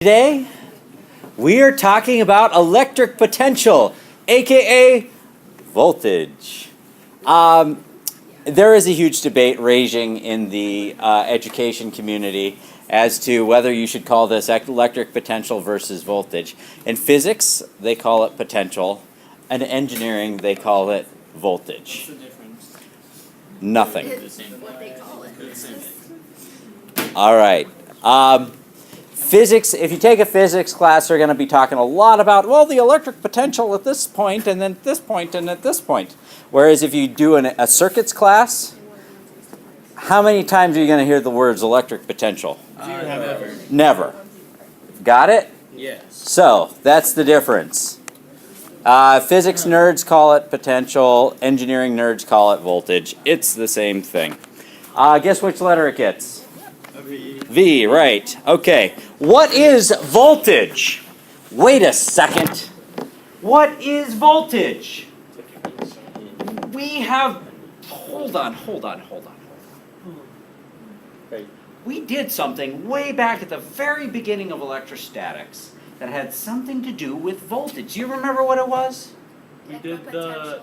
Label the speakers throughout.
Speaker 1: Today, we are talking about electric potential, aka voltage. There is a huge debate raging in the education community as to whether you should call this electric potential versus voltage. In physics, they call it potential. In engineering, they call it voltage.
Speaker 2: What's the difference?
Speaker 1: Nothing.
Speaker 2: It's what they call it.
Speaker 1: All right. Physics, if you take a physics class, they're going to be talking a lot about, well, the electric potential at this point, and then at this point, and at this point. Whereas if you do a circuits class, how many times are you going to hear the words electric potential?
Speaker 2: Never.
Speaker 1: Never. Got it?
Speaker 2: Yes.
Speaker 1: So, that's the difference. Physics nerds call it potential, engineering nerds call it voltage. It's the same thing. Guess which letter it gets? V, right. Okay. What is voltage? Wait a second. What is voltage? We have... Hold on. We did something way back at the very beginning of electrostatics that had something to do with voltage. Do you remember what it was?
Speaker 2: We did the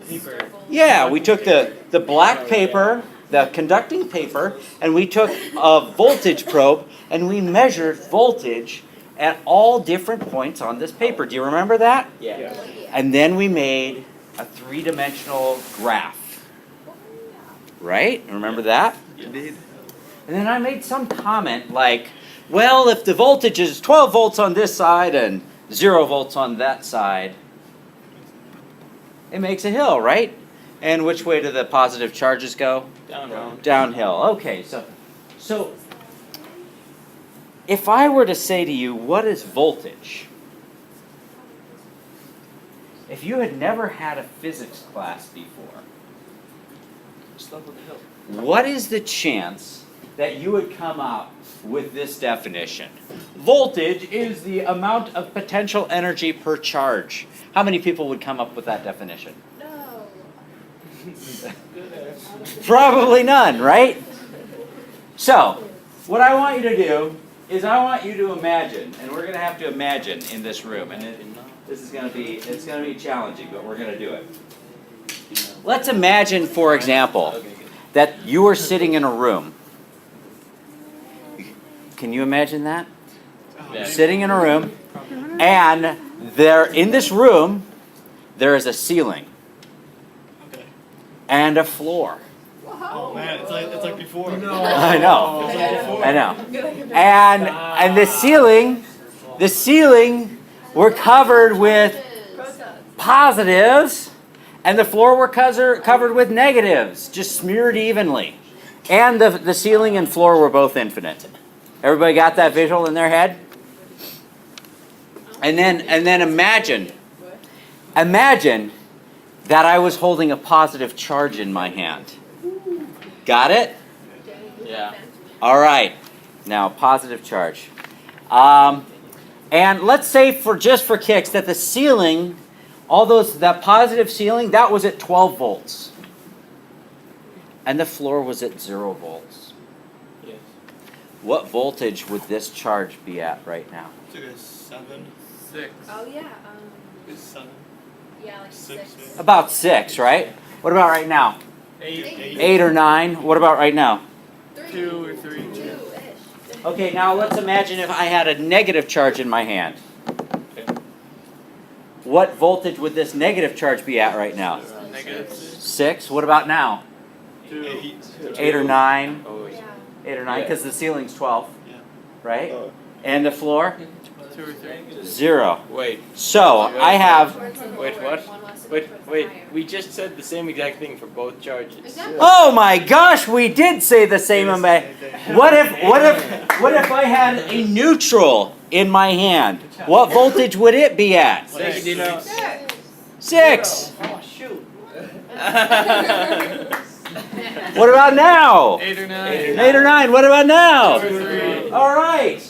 Speaker 2: paper.
Speaker 1: Yeah, we took the black paper, the conducting paper, and we took a voltage probe and we measured voltage at all different points on this paper. Do you remember that?
Speaker 2: Yeah.
Speaker 1: And then we made a three-dimensional graph. Right? Remember that?
Speaker 2: Indeed.
Speaker 1: And then I made some comment like, well, if the voltage is 12 volts on this side and 0 volts on that side, it makes a hill, right? And which way do the positive charges go?
Speaker 2: Down.
Speaker 1: Downhill. Okay, so if I were to say to you, what is voltage? If you had never had a physics class before, what is the chance that you would come up with this definition? Voltage is the amount of potential energy per charge. How many people would come up with that definition?
Speaker 3: No.
Speaker 1: Probably none, right? So, what I want you to do is I want you to imagine, and we're going to have to imagine in this room, and this is going to be, it's going to be challenging, but we're going to do it. Let's imagine, for example, that you are sitting in a room. Can you imagine that?
Speaker 2: Yeah.
Speaker 1: Sitting in a room, and there in this room, there is a ceiling
Speaker 4: Okay.
Speaker 1: and a floor.
Speaker 4: Oh man, it's like before.
Speaker 1: I know.
Speaker 4: It's like before.
Speaker 1: I know. And the ceiling were covered with positives, and the floor were covered with negatives, just smeared evenly. And the ceiling and floor were both infinite. Everybody got that visual in their head? And then imagine that I was holding a positive charge in my hand. Got it?
Speaker 2: Yeah.
Speaker 1: All right. Now, positive charge. And let's say just for kicks that the ceiling, that positive ceiling, that was at 12 volts. And the floor was at 0 volts.
Speaker 2: Yes.
Speaker 1: What voltage would this charge be at right now?
Speaker 4: It's like a 7.
Speaker 2: 6.
Speaker 3: Oh yeah.
Speaker 4: It's 7.
Speaker 3: Yeah, like
Speaker 4: 6.
Speaker 3: 6.
Speaker 1: About 6, right? What about right now?
Speaker 2: 8.
Speaker 1: 8 or 9? What about right now?
Speaker 2: 2 or 3.
Speaker 3: 2-ish.
Speaker 1: Okay, now let's imagine if I had a negative charge in my hand.
Speaker 2: Okay.
Speaker 1: What voltage would this negative charge be at right now?
Speaker 2: Negative
Speaker 1: 6. What about now?
Speaker 4: 8.
Speaker 1: 8 or 9?
Speaker 2: Oh,
Speaker 3: Yeah.
Speaker 1: 8 or 9, because the ceiling's 12,
Speaker 4: Yeah.
Speaker 1: right? And the floor?
Speaker 2: 2 or 3.
Speaker 1: 0.
Speaker 2: Wait.
Speaker 1: So, I have...
Speaker 2: Wait, what? Wait. We just said the same exact thing for both charges.
Speaker 3: Exactly.
Speaker 1: Oh my gosh, we did say the same amount. What if I had a neutral in my hand? What voltage would it be at?
Speaker 2: 6, you know.
Speaker 1: 6.
Speaker 2: Oh, shoot.
Speaker 1: What about now?
Speaker 2: 8 or 9.
Speaker 1: 8 or 9. What about now?
Speaker 2: 2 or 3.
Speaker 1: All right.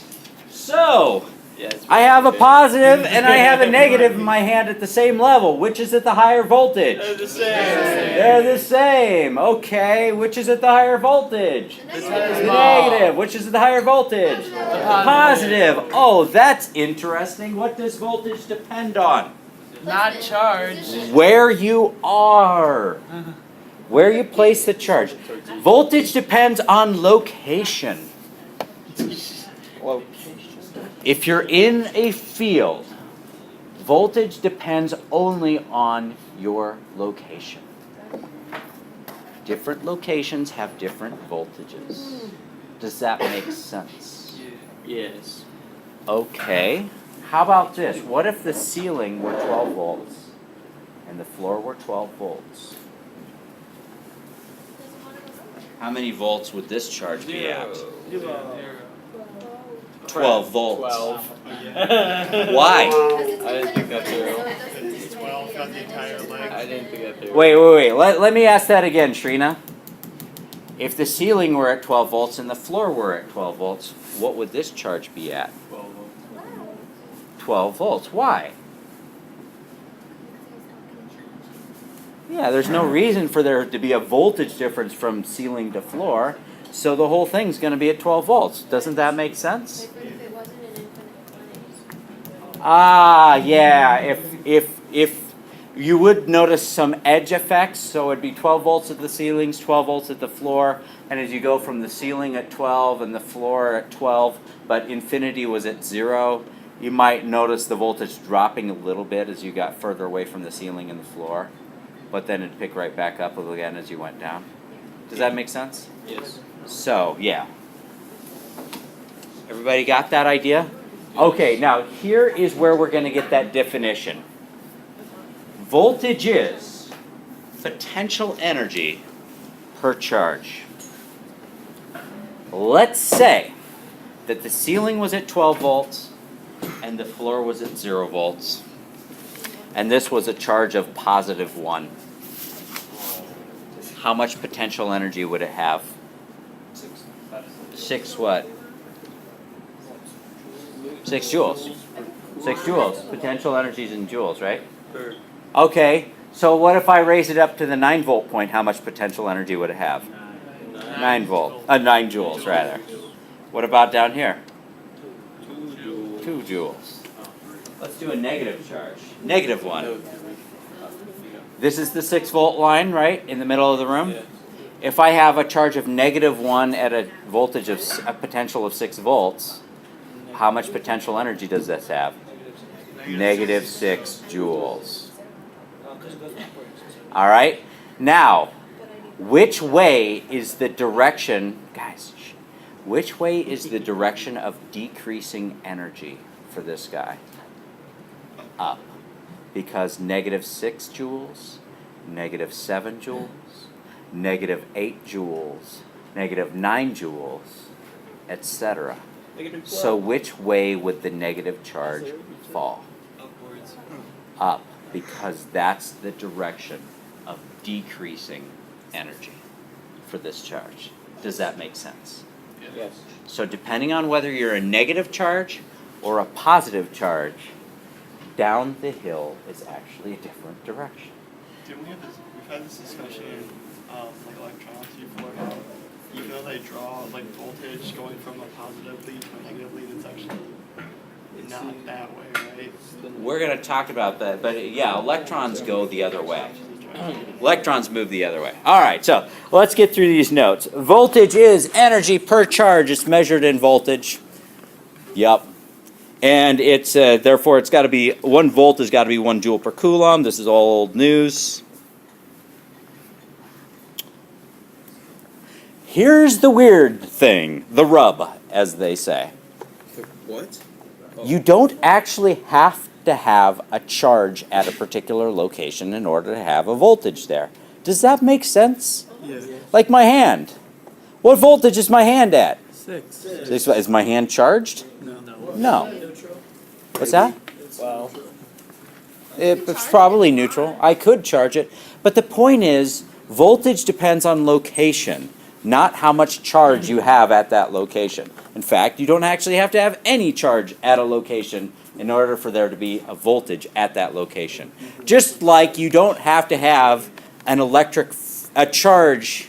Speaker 1: So,
Speaker 2: Yeah, it's
Speaker 1: I have a positive and I have a negative in my hand at the same level. Which is at the higher voltage?
Speaker 2: They're the same.
Speaker 1: They're the same. Okay, which is at the higher voltage?
Speaker 3: The
Speaker 1: The
Speaker 3: negative.
Speaker 1: negative. Which is at the higher voltage?
Speaker 3: The
Speaker 1: Positive. Oh, that's interesting. What does voltage depend on?
Speaker 5: Not charged.
Speaker 1: Where you are. Where you place the charge. Voltage depends on location. If you're in a field, voltage depends only on your location. Different locations have different voltages. Does that make sense?
Speaker 2: Yes.
Speaker 1: Okay. How about this? What if the ceiling were 12 volts and the floor were 12 volts? How many volts would this charge be at? 12 volts.
Speaker 2: 12.
Speaker 1: Why?
Speaker 2: I didn't think that through.
Speaker 4: It's 12 got the entire leg.
Speaker 2: I didn't think that through.
Speaker 1: Wait. Let me ask that again, Trina. If the ceiling were at 12 volts and the floor were at 12 volts, what would this charge be at? 12 volts. Why? Yeah, there's no reason for there to be a voltage difference from ceiling to floor, so the whole thing's going to be at 12 volts. Doesn't that make sense?
Speaker 3: But if it wasn't an infinite quantity.
Speaker 1: Ah, yeah. If you would notice some edge effects, so it'd be 12 volts at the ceilings, 12 volts at the floor, and as you go from the ceiling at 12 and the floor at 12, but infinity was at 0, you might notice the voltage dropping a little bit as you got further away from the ceiling and the floor, but then it'd pick right back up again as you went down. Does that make sense?
Speaker 2: Yes.
Speaker 1: So, yeah. Everybody got that idea? Okay, now here is where we're going to get that definition. Voltage is potential energy per charge. Let's say that the ceiling was at 12 volts and the floor was at 0 volts. And this was a charge of positive 1. How much potential energy would it have? 6 what? 6 joules. 6 joules. Potential energy is in joules, right? Okay, so what if I raise it up to the 9 volt point? How much potential energy would it have? 9 joules rather. What about down here? 2 joules. Let's do a negative charge. Negative 1. This is the 6 volt line, right, in the middle of the room? If I have a charge of negative 1 at a voltage of a potential of 6 volts, how much potential energy does this have? Negative 6 joules. All right? Now, which way is the direction, guys, which way is the direction of decreasing energy for this guy? Up. Because negative 6 joules, negative 7 joules, negative 8 joules, negative 9 joules, etc. So which way would the negative charge fall?
Speaker 4: Upwards.
Speaker 1: Up, because that's the direction of decreasing energy for this charge. Does that make sense?
Speaker 2: Yes.
Speaker 1: So depending on whether you're a negative charge or a positive charge, down the hill is actually a different direction.
Speaker 4: Didn't we have this? We've had this discussion like electrons before. How even though they draw like voltage going from a positive lead to a negative lead, it's actually not that way, right?
Speaker 1: We're going to talk about that, but yeah, electrons go the other way. Electrons move the other way. All right, so let's get through these notes. Voltage is energy per charge. It's measured in voltage. Yep. And it's therefore it's got to be 1 volt has got to be 1 joule per coulomb. This is all old news. Here's the weird thing, the rub, as they say.
Speaker 6: What?
Speaker 1: You don't actually have to have a charge at a particular location in order to have a voltage there. Does that make sense?
Speaker 6: Yeah.
Speaker 1: Like my hand. What voltage is my hand at?
Speaker 6: 6.
Speaker 1: Is my hand charged?
Speaker 6: No.
Speaker 1: No. What's that?
Speaker 2: Well,
Speaker 1: It's probably neutral. I could charge it. But the point is, voltage depends on location. not how much charge you have at that location. In fact, you don't actually have to have any charge at a location in order for there to be a voltage at that location. Just like you don't have to have a charge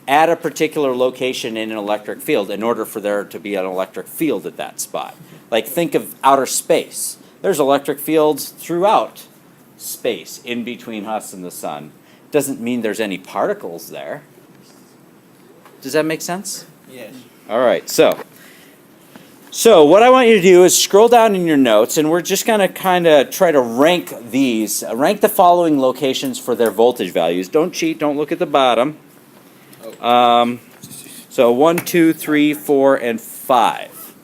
Speaker 1: at a particular location in an electric field in order for there to be an electric field at that spot. Like think of outer space. There's electric fields throughout space in between us and the sun. Doesn't mean there's any particles there. Does that make sense?
Speaker 2: Yes.
Speaker 1: All right, so what I want you to do is scroll down in your notes, and we're just going to kind of try to rank these. Rank the following locations for their voltage values. Don't cheat. Don't look at the bottom. So 1, 2, 3, 4, and 5.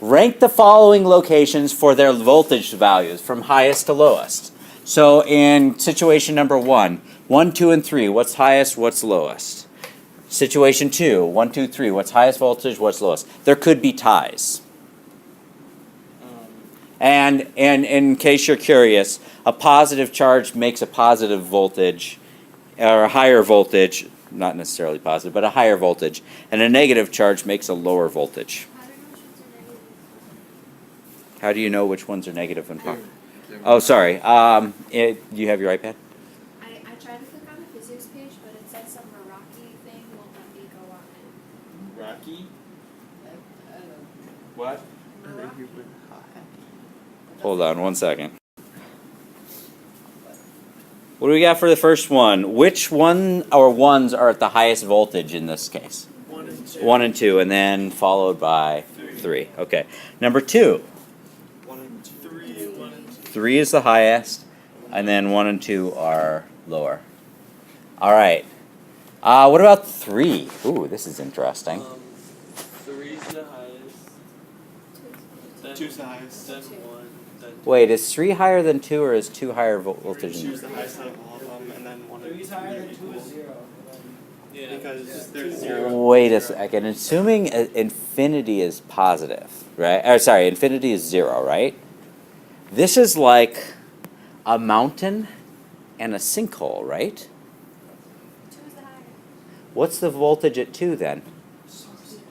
Speaker 1: Rank the following locations for their voltage values from highest to lowest. So in situation number 1, 1, 2, and 3, what's highest, what's lowest? Situation 2, 1, 2, 3, what's highest voltage, what's lowest? There could be ties. And in case you're curious, a positive charge makes a positive voltage, or a higher voltage, not necessarily positive, but a higher voltage, and a negative charge makes a lower voltage. How do you know which ones are negative and positive? Oh, sorry. You have your iPad?
Speaker 3: I tried to click on the physics page, but it said some Meraki thing won't let me go on it.
Speaker 2: Rocky? What?
Speaker 3: Meraki?
Speaker 1: Hold on one second. What do we got for the first one? Which one or ones are at the highest voltage in this case?
Speaker 4: 1 and 2.
Speaker 1: 1 and 2, and then followed by 3. Okay. Number 2.
Speaker 4: 1 and 3. 1 and 2.
Speaker 1: 3 is the highest, and then 1 and 2 are lower. All right. What about 3? Ooh, this is interesting.
Speaker 2: 3's the highest. Then
Speaker 4: 2's the highest.
Speaker 2: Then 1. Then
Speaker 1: Wait, is 3 higher than 2, or is 2 higher voltage?
Speaker 4: 2's the highest out of all of them, and then 1 and 2 are equal.
Speaker 2: yeah.
Speaker 4: Because there's 0.
Speaker 1: Wait a second. Assuming infinity is positive, right? Or sorry, infinity is 0, right? This is like a mountain and a sinkhole, right?
Speaker 3: 2 is the higher.
Speaker 1: What's the voltage at 2 then?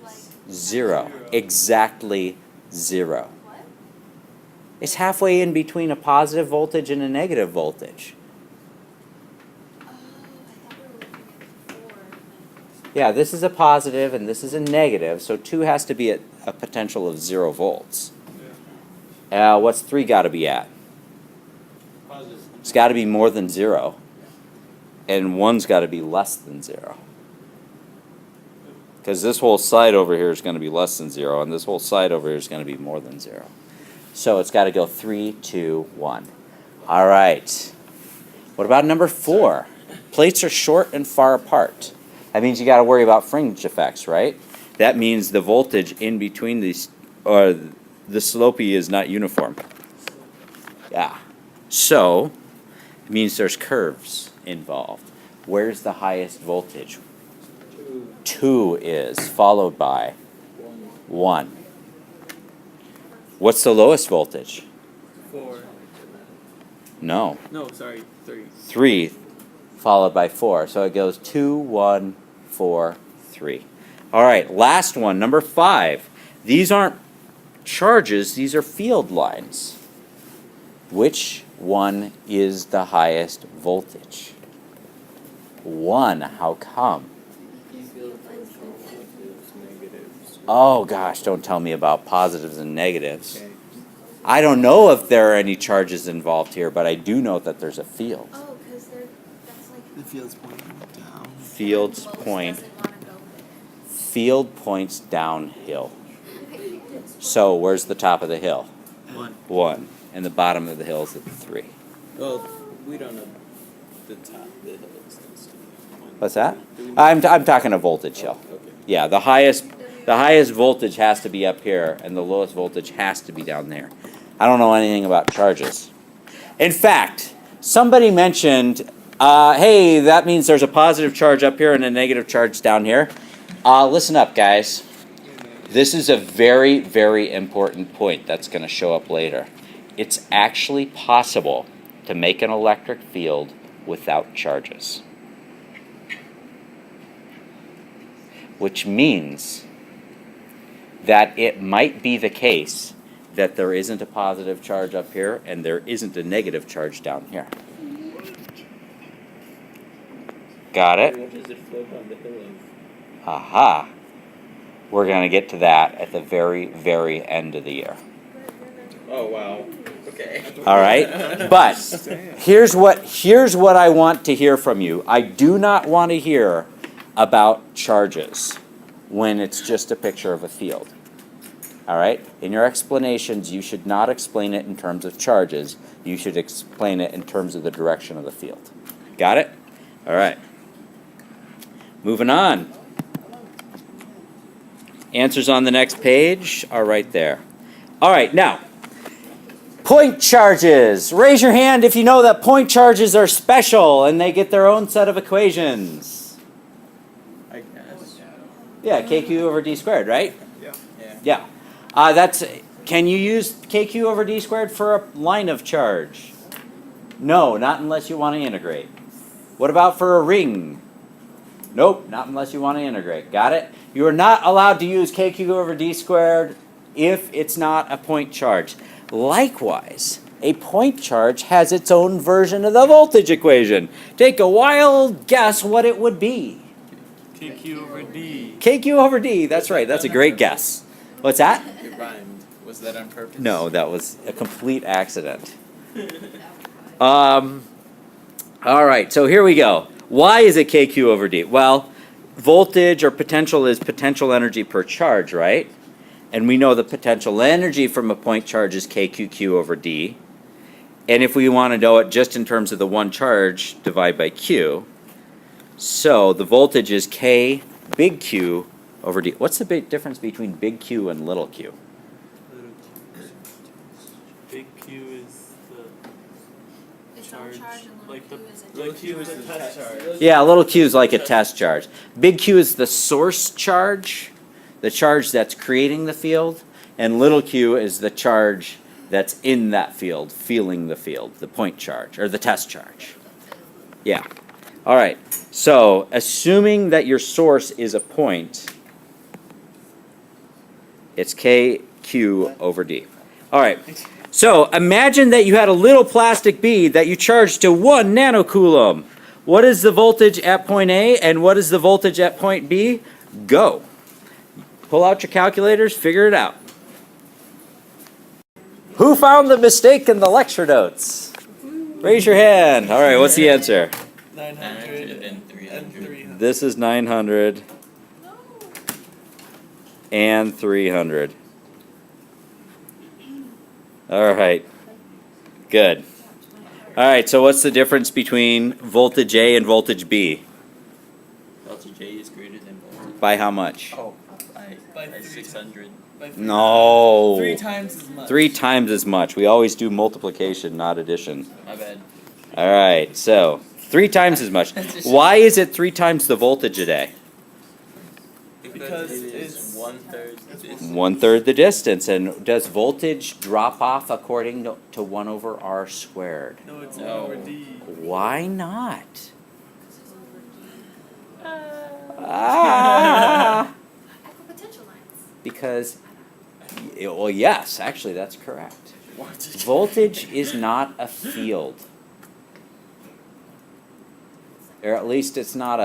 Speaker 3: Like,
Speaker 1: 0. Exactly 0.
Speaker 3: what?
Speaker 1: It's halfway in between a positive voltage and a negative voltage.
Speaker 3: Oh, I thought we were looking at 4.
Speaker 1: Yeah, this is a positive and this is a negative, so 2 has to be at a potential of 0 volts. What's 3 got to be at?
Speaker 2: Positive.
Speaker 1: It's got to be more than 0. And 1's got to be less than 0. Because this whole side over here is going to be less than 0, and this whole side over here is going to be more than 0. So it's got to go 3, 2, 1. All right. What about number 4? Plates are short and far apart. That means you got to worry about fringe effects, right? That means the voltage in between these, or the slopey is not uniform. Yeah. So it means there's curves involved. Where's the highest voltage? 2 is, followed by 1. What's the lowest voltage?
Speaker 2: 4.
Speaker 1: No.
Speaker 2: No, sorry, 3.
Speaker 1: 3, followed by 4. So it goes 2, 1, 4, 3. All right, last one, number 5. These aren't charges, these are field lines. Which one is the highest voltage? 1, how come? Oh gosh, don't tell me about positives and negatives. I don't know if there are any charges involved here, but I do know that there's a field.
Speaker 3: Oh, because that's like.
Speaker 4: The field's pointing down.
Speaker 1: Fields
Speaker 3: Lois
Speaker 1: point.
Speaker 3: doesn't wanna go there.
Speaker 1: Field points downhill. So where's the top of the hill?
Speaker 2: 1.
Speaker 1: 1. And the bottom of the hill is at 3.
Speaker 2: Well, we don't know the top of the hill.
Speaker 1: What's that? I'm talking a voltage hill.
Speaker 2: Okay.
Speaker 1: Yeah, the highest voltage has to be up here, and the lowest voltage has to be down there. I don't know anything about charges. In fact, somebody mentioned, hey, that means there's a positive charge up here and a negative charge down here. Listen up, guys. This is a very, very important point that's going to show up later. It's actually possible to make an electric field without charges. which means that it might be the case that there isn't a positive charge up here and there isn't a negative charge down here. Got it?
Speaker 2: What does it float on the hill of?
Speaker 1: Aha. We're going to get to that at the very, very end of the year.
Speaker 2: Oh wow. Okay.
Speaker 1: All right? But here's what I want to hear from you. I do not want to hear about charges when it's just a picture of a field. All right? In your explanations, you should not explain it in terms of charges. You should explain it in terms of the direction of the field. Got it? All right. Moving on. Answers on the next page are right there. All right, now, point charges. Raise your hand if you know that point charges are special and they get their own set of equations.
Speaker 2: I guess.
Speaker 1: Yeah, KQ over D squared, right?
Speaker 4: Yeah.
Speaker 2: Yeah.
Speaker 1: Yeah. Can you use KQ over D squared for a line of charge? No, not unless you want to integrate. What about for a ring? Nope, not unless you want to integrate. Got it? You are not allowed to use KQ over D squared if it's not a point charge. Likewise, a point charge has its own version of the voltage equation. Take a wild guess what it would be.
Speaker 5: KQ over D.
Speaker 1: KQ over D, that's right, that's a great guess. What's that?
Speaker 2: It rhymed. Was that on purpose?
Speaker 1: No, that was a complete accident. All right, so here we go. Why is it KQ over D? Well, voltage or potential is potential energy per charge, right? And we know the potential energy from a point charge is KQQ over D. And if we want to know it just in terms of the one charge, divide by Q. So the voltage is K big Q over D. What's the big difference between big Q and little q?
Speaker 5: Big Q is the
Speaker 3: Its own charge and
Speaker 5: like
Speaker 3: little
Speaker 5: the
Speaker 3: q is a
Speaker 5: little
Speaker 3: charge.
Speaker 5: Q is the test charge.
Speaker 1: Yeah, little q is like a test charge. Big Q is the source charge, the charge that's creating the field, and little q is the charge that's in that field, feeling the field, the point charge, or the test charge. Yeah. All right. So, assuming that your source is a point, it's KQ over D. All right. So, imagine that you had a little plastic bead that you charged to 1 nanocoulomb. What is the voltage at point A and what is the voltage at point B? Go. Pull out your calculators, figure it out. Who found the mistake in the lecture notes? Raise your hand. All right, what's the answer?
Speaker 5: 900
Speaker 2: and
Speaker 5: 300.
Speaker 1: This is 900 and 300. All right. Good. All right, so what's the difference between voltage A and voltage B?
Speaker 2: Voltage A is greater than voltage.
Speaker 1: By how much?
Speaker 2: Oh,
Speaker 5: By
Speaker 2: by
Speaker 5: 3
Speaker 2: 600.
Speaker 5: By 3
Speaker 1: No.
Speaker 5: 3 times as much.
Speaker 1: 3 times as much. We always do multiplication, not addition.
Speaker 2: My bad.
Speaker 1: All right, so 3 times as much. Why is it 3 times the voltage a day?
Speaker 5: Because
Speaker 2: it is
Speaker 5: it's
Speaker 2: 1/3 the distance.
Speaker 1: 1/3 the distance. And does voltage drop off according to 1 over R squared?
Speaker 5: No, it's
Speaker 2: No.
Speaker 5: over D.
Speaker 1: Why not? Ah,
Speaker 3: Equipotential lines.
Speaker 1: because, well, yes, actually, that's correct. Voltage is not a field. Or at least it's not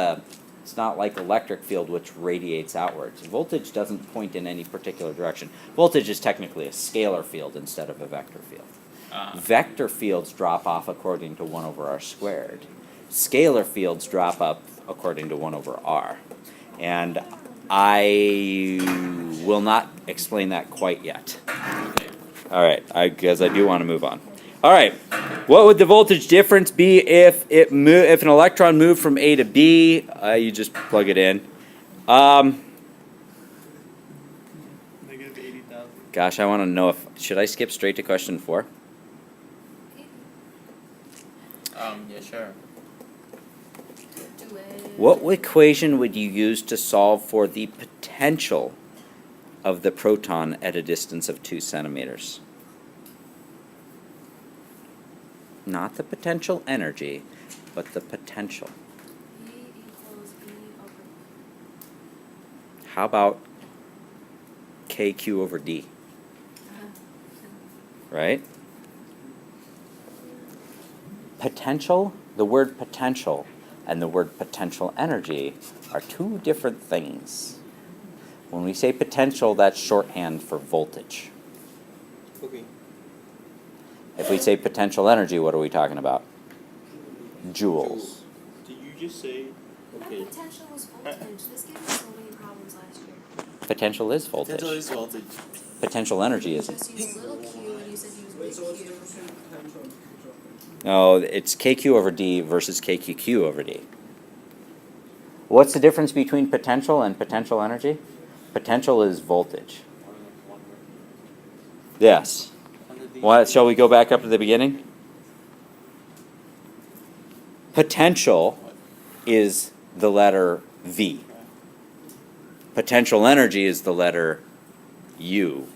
Speaker 1: like electric field which radiates outwards. Voltage doesn't point in any particular direction. Voltage is technically a scalar field instead of a vector field. Vector fields drop off according to 1 over R squared. Scalar fields drop up according to 1 over R. And I will not explain that quite yet.
Speaker 2: Okay.
Speaker 1: All right, because I do want to move on. All right, what would the voltage difference be if if an electron moved from A to B? You just plug it in.
Speaker 5: Negative 80,000.
Speaker 1: Gosh, I want to know should I skip straight to question 4?
Speaker 2: Yeah, sure.
Speaker 3: Do it.
Speaker 1: What equation would you use to solve for the potential of the proton at a distance of 2 centimeters? Not the potential energy, but the potential.
Speaker 3: E equals E over
Speaker 1: How about KQ over D? Right? Potential, the word potential and the word potential energy are two different things. When we say potential, that's shorthand for voltage.
Speaker 5: Okay.
Speaker 1: If we say potential energy, what are we talking about? Joules.
Speaker 4: Did you just say? Okay.
Speaker 3: Potential was voltage. This gave us so many problems last year.
Speaker 1: Potential is voltage.
Speaker 5: Potential is voltage.
Speaker 1: Potential energy
Speaker 3: You
Speaker 1: isn't.
Speaker 3: just used little q and you said use big Q.
Speaker 1: No, it's KQ over D versus KQQ over D. What's the difference between potential and potential energy? Potential is voltage. Yes.
Speaker 5: Under the
Speaker 1: What, shall we go back up to the beginning? Potential is the letter V. Potential energy is the letter U.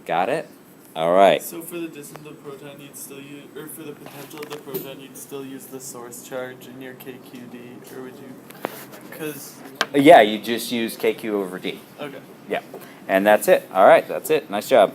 Speaker 1: Got it? All right.
Speaker 5: So for the distance of the proton, you'd still use, or for the potential of the proton, you'd still use the source charge in your KQD, or would you? Because
Speaker 1: Yeah, you just use KQ over D.
Speaker 5: okay.
Speaker 1: Yeah. And that's it. All right, that's it. Nice job.